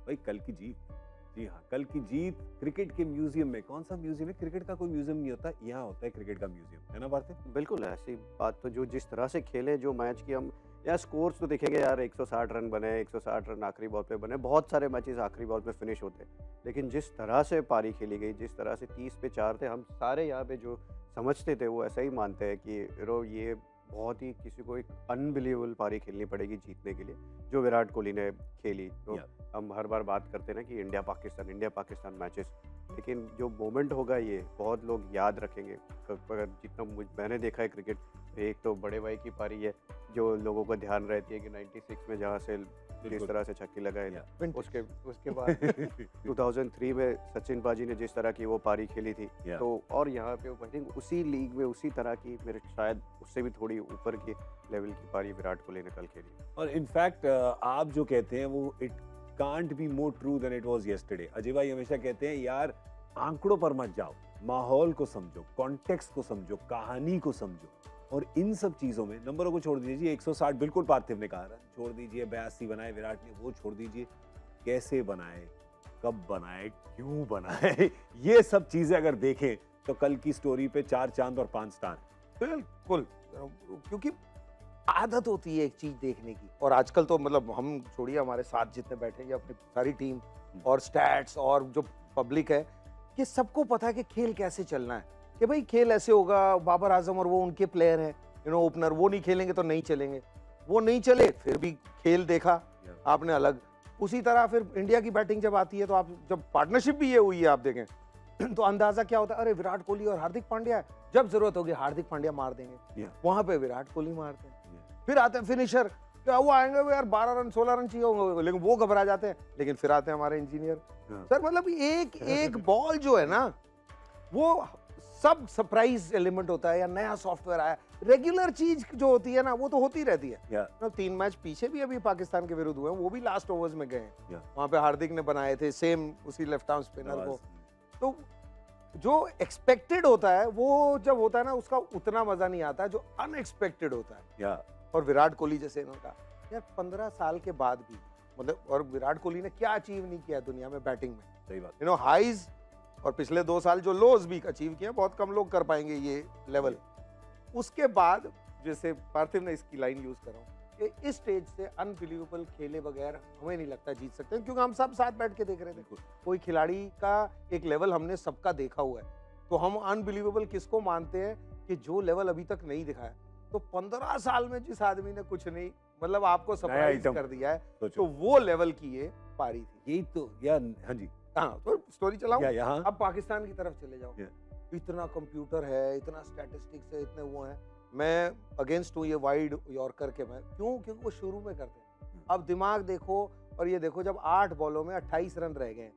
भाई कल की जीत, जी हाँ, कल की जीत क्रिकेट के म्यूजियम में। कौन सा म्यूजियम है? क्रिकेट का कोई म्यूजियम नहीं होता, यहाँ होता है क्रिकेट का म्यूजियम, है ना पार्थिव? बिल्कुल ऐसी बात तो, जो जिस तरह से खेले जो मैच की हम, या स्कोर्स तो देखेंगे यार, 160 रन बने, 160 रन आखिरी बॉल पे बने, बहुत सारे मैचेस आखिरी बॉल पे फिनिश होते हैं, लेकिन जिस तरह से पारी खेली गई, जिस तरह से 30 पे 4 थे, हम सारे यहाँ पे जो समझते थे वो ऐसा ही मानते हैं कि ये बहुत ही, किसी को एक अनबिलीवेबल पारी खेलनी पड़ेगी जीतने के लिए, जो विराट कोहली ने खेली। तो हम हर बार बात करते हैं ना कि इंडिया पाकिस्तान मैचेस, लेकिन जो मोमेंट होगा ये बहुत लोग याद रखेंगे। अगर जितना मैंने देखा है क्रिकेट, एक तो बड़े भाई की पारी है जो लोगों को ध्यान रहती है कि 96 में जहाँ से जिस तरह से छक्के लगाए थे, उसके बाद 2003 में सचिन बाजी ने जिस तरह की वो पारी खेली थी, तो और यहाँ पे आई थिंक उसी लीग में उसी तरह की, मेरे शायद उससे भी थोड़ी ऊपर की लेवल की पारी विराट कोहली ने कल खेली। और इनफैक्ट आप जो कहते हैं वो it can't be more true than it was yesterday. Ajay भाई हमेशा कहते हैं यार आंकड़ों पर मत जाओ, माहौल को समझो, कॉन्टेक्स्ट को समझो, कहानी को समझो, और इन सब चीजों में नंबरों को छोड़ दीजिए। 160 बिल्कुल पार्थिव ने कहा, छोड़ दीजिए। 82 बनाए विराट ने, वो छोड़ दीजिए। कैसे बनाए, कब बनाए, क्यों बनाए, ये सब चीजें अगर देखें तो कल की स्टोरी पे 4 चांद और 5 स्टार। बिल्कुल, क्योंकि आदत होती है एक चीज देखने की, और आजकल तो मतलब हम छोड़िए, हमारे साथ जितने बैठे हैं अपनी सारी टीम और स्टैट्स और जो पब्लिक है, कि सबको पता है कि खेल कैसे चलना है, कि भाई खेल ऐसे होगा। बाबर आजम और वो उनके प्लेयर हैं, ओपनर, वो नहीं खेलेंगे तो नहीं चलेंगे, वो नहीं चले फिर भी खेल देखा आपने अलग। उसी तरह फिर इंडिया की बैटिंग जब आती है, तो आप जब पार्टनरशिप भी ये हुई है आप देखें, तो अंदाजा क्या होता है, अरे विराट कोहली और हार्दिक पांड्या, जब जरूरत होगी हार्दिक पांड्या मार देंगे, वहां पे विराट कोहली मारते हैं। फिर आते हैं फिनिशर, क्या वो आएंगे यार 12 रन 16 रन चाहिए होंगे, लेकिन वो घबरा जाते हैं। लेकिन फिर आते हैं हमारे इंजीनियर सर, मतलब एक एक बॉल जो है ना, वो सब सरप्राइज एलिमेंट होता है, या नया सॉफ्टवेयर आया। रेगुलर चीज जो होती है ना, वो तो होती रहती है। 3 मैच पीछे भी अभी पाकिस्तान के विरुद्ध हुए, वो भी लास्ट ओवर्स में गए, वहां पे हार्दिक ने बनाए थे, सेम उसी लेफ्ट आर्म स्पिनर को। तो जो एक्सपेक्टेड होता है वो जब होता है ना, उसका उतना मजा नहीं आता जो अनएक्सपेक्टेड होता है। और विराट कोहली जैसे इन्होंने कहा यार, 15 साल के बाद भी, मतलब, और विराट कोहली ने क्या अचीव नहीं किया दुनिया में बैटिंग में, सही बात, हाइज, और पिछले 2 साल जो लोज भी अचीव किए, बहुत कम लोग कर पाएंगे ये लेवल। उसके बाद जैसे पार्थिव ने इसकी लाइन यूज करा कि इस स्टेज से अनबिलीवेबल खेले बगैर हमें नहीं लगता जीत सकते हैं, क्योंकि हम सब साथ बैठ के देख रहे थे। कोई खिलाड़ी का एक लेवल हमने सबका देखा हुआ है, तो हम अनबिलीवेबल किसको मानते हैं कि जो लेवल अभी तक नहीं दिखाया। तो 15 साल में जिस आदमी ने कुछ नहीं, मतलब आपको सरप्राइज कर दिया है, तो वो लेवल की ये पारी थी। यही तो यार, हाँ जी, हाँ, तो स्टोरी चलाऊं। अब पाकिस्तान की तरफ चले जाओ। इतना कंप्यूटर है, इतना स्टैटिस्टिक्स है, इतने वो हैं। मैं अगेंस्ट हूँ ये वाइड यॉर्कर के, मैं क्यों, क्योंकि वो शुरू में करते हैं। अब दिमाग देखो, और ये देखो, जब 8 बॉलों में 28 रन रह गए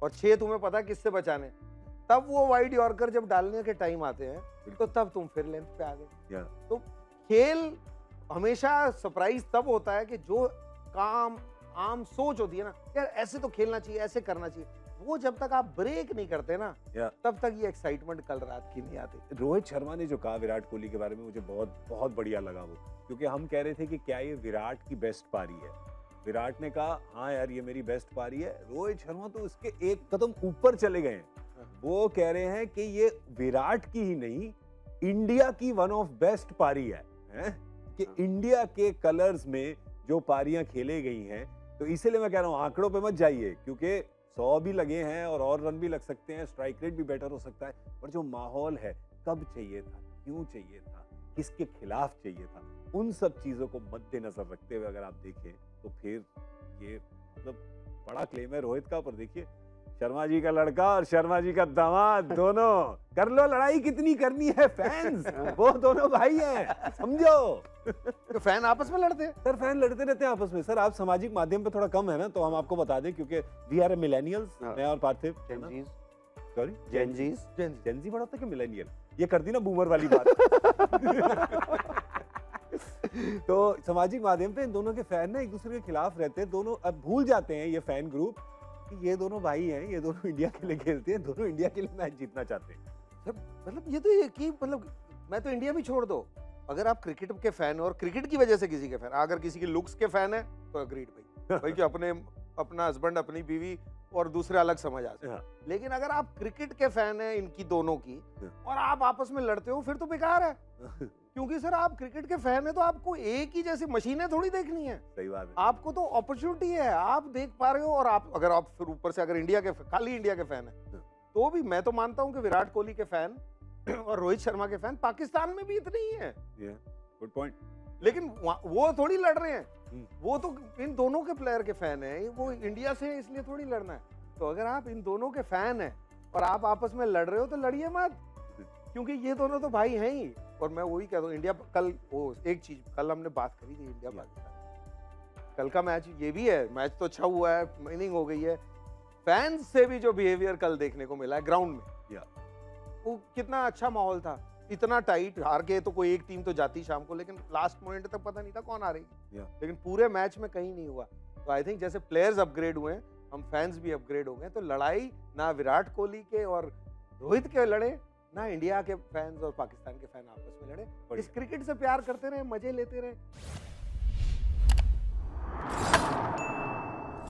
और 6 तुम्हें पता है किससे बचाने, तब वो वाइड यॉर्कर जब डालने के टाइम आते हैं, तो तब तुम फिर लेंथ पे आ गए। तो खेल हमेशा सरप्राइज तब होता है कि जो काम आम सोच होती है ना, यार ऐसे तो खेलना चाहिए, ऐसे करना चाहिए, वो जब तक आप ब्रेक नहीं करते ना, तब तक ये एक्साइटमेंट कल रात की नहीं आती। रोहित शर्मा ने जो कहा विराट कोहली के बारे में, मुझे बहुत बहुत बढ़िया लगा वो, क्योंकि हम कह रहे थे कि क्या ये विराट की बेस्ट पारी है। विराट ने कहा हाँ यार ये मेरी बेस्ट पारी है। रोहित शर्मा तो इसके एक कदम ऊपर चले गए हैं, वो कह रहे हैं कि ये विराट की ही नहीं, इंडिया की वन ऑफ बेस्ट पारी है, कि इंडिया के कलर्स में जो पारियां खेले गई हैं। तो इसीलिए मैं कह रहा हूं आंकड़ों पे मत जाइए, क्योंकि 100 भी लगे हैं और रन भी लग सकते हैं, स्ट्राइक रेट भी बेटर हो सकता है, पर जो माहौल है, कब चाहिए था, क्यों चाहिए था, किसके खिलाफ चाहिए था, उन सब चीजों को मद्देनजर रखते हुए अगर आप देखें तो फिर ये मतलब बड़ा क्लेम है रोहित का। पर देखिए शर्मा जी का लड़का और शर्मा जी का दामाद, दोनों कर लो लड़ाई, कितनी करनी है, फैंस वो दोनों भाई हैं, समझो। तो फैन आपस में लड़ते हैं सर, फैन लड़ते रहते हैं आपस में। सर आप सामाजिक माध्यम पे थोड़ा कम है ना, तो हम आपको बता दें, क्योंकि वी आर मिलेनियल्स, मैं और पार्थिव, सॉरी जेनजी बड़ा होता है कि मिलेनियल, ये कर दी ना बूमर वाली बात। तो सामाजिक माध्यम पे इन दोनों के फैन ना एक दूसरे के खिलाफ रहते हैं, दोनों अब भूल जाते हैं ये फैन ग्रुप कि ये दोनों भाई हैं, ये दोनों इंडिया के लिए खेलते हैं, दोनों इंडिया के लिए मैच जीतना चाहते हैं। मतलब ये तो ये कि मतलब मैं तो इंडिया भी छोड़ दो, अगर आप क्रिकेट के फैन हो और क्रिकेट की वजह से किसी के फैन, अगर किसी की लुक्स के फैन है तो अग्रीड भाई कि अपने अपना हस्बैंड अपनी बीवी और दूसरे अलग समझ आ सकते हैं। हाँ। लेकिन अगर आप क्रिकेट के फैन हैं इनकी दोनों की हाँ। और आप आपस में लड़ते हो फिर तो बेकार है, क्योंकि सर आप क्रिकेट के फैन है तो आपको एक ही जैसी मशीनें थोड़ी देखनी है, सही बात है। आपको तो अपॉर्चुनिटी है, आप देख पा रहे हो। और आप अगर आप फिर ऊपर से अगर इंडिया के खाली इंडिया के फैन है तो भी मैं तो मानता हूं कि विराट कोहली के फैन और रोहित शर्मा के फैन पाकिस्तान में भी इतने ही हैं। Good point. लेकिन वो थोड़ी लड़ रहे हैं, हम्म। वो तो इन दोनों के प्लेयर के फैन हैं, वो इंडिया से है इसलिए थोड़ी लड़ना है। तो अगर आप इन दोनों के फैन हैं और आप आपस में लड़ रहे हो तो लड़िए मत, क्योंकि ये दोनों तो भाई हैं ही। और मैं वही कहता हूँ, इंडिया कल वो एक चीज कल हमने बात करी थी इंडिया पाकिस्तान, कल का मैच ये भी है, मैच तो अच्छा हुआ है, इनिंग हो गई है, फैंस से भी जो बिहेवियर कल देखने को मिला है ग्राउंड में, वो कितना अच्छा माहौल था, इतना टाइट। हार के तो कोई एक टीम तो जाती शाम को, लेकिन लास्ट मोमेंट तक पता नहीं था कौन हारेगी, लेकिन पूरे मैच में कहीं नहीं हुआ। तो आई थिंक जैसे प्लेयर्स अपग्रेड हुए हैं, हम फैंस भी अपग्रेड हो गए। तो लड़ाई ना विराट कोहली के और रोहित के लड़े, ना इंडिया के फैंस और पाकिस्तान के फैन आपस में लड़े। इस क्रिकेट से प्यार करते रहे, मजे लेते रहे।